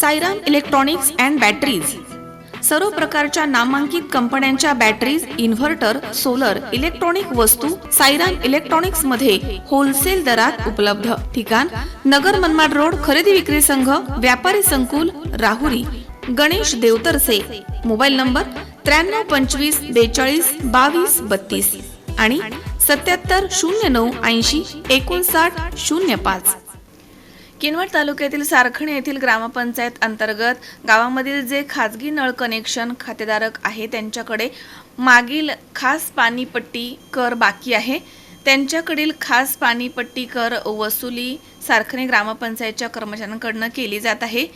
Sairam electronics and batteries सर्व प्रकारच्या नामांकित कंपन्यांच्या बॅटरीज, इन्व्हर्टर, सोलर, इलेक्ट्रॉनिक वस्तू साईराम इलेक्ट्रॉनिक्स मध्ये होलसेल दरात उपलब्ध। ठिकाण नगर मनमाड रोड, खरेदी विक्री संघ, व्यापारी संकुल, राहुरी। गणेश देवतरसे। मोबाईल नंबर 93 25 42 22 32 आणि 77 09 80 59 05। किनवट तालुक्यातील सारखणे येथील ग्रामपंचायत अंतर्गत गावामधील जे खाजगी नळ कनेक्शन खातेदारक आहे त्यांच्याकडे मागील खास पाणीपट्टी कर बाकी आहे। त्यांच्याकडील खास पाणीपट्टी कर वसुली सारखणे ग्रामपंचायतच्या कर्मचाऱ्यांकडून केली जात आहे।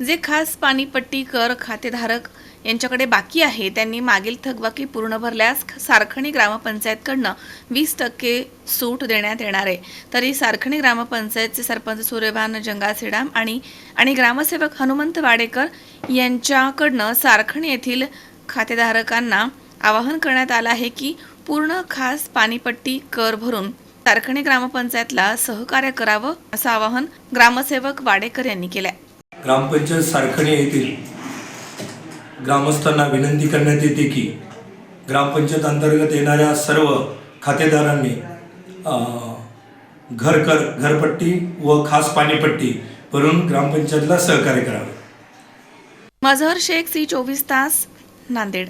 जे खास पाणीपट्टी कर खातेधारक यांच्याकडे बाकी आहे त्यांनी मागील थकबाकी पूर्ण भरल्यास सारखणी ग्रामपंचायतकडून 20% सूट देण्यात येणार आहे। तरी सारखणी ग्रामपंचायतचे सरपंच सूर्यभान जंगासेडाम आणि ग्रामसेवक हनुमंत वाडेकर यांच्याकडून सारखणी येथील खातेधारकांना आवाहन करण्यात आलं आहे की पूर्ण खास पाणीपट्टी कर भरून सारखणी ग्रामपंचायतला सहकार्य करावं असं आवाहन ग्रामसेवक वाडेकर यांनी केलं आहे। ग्रामपंचायत सारखणे येथील ग्रामस्थांना विनंती करण्यात येते की ग्रामपंचायत अंतर्गत येणाऱ्या सर्व खातेदारांनी घरपट्टी व खास पाणीपट्टी भरून ग्रामपंचायतला सहकार्य करावे। मजहर शेख, सी 24 तास, नांदेड।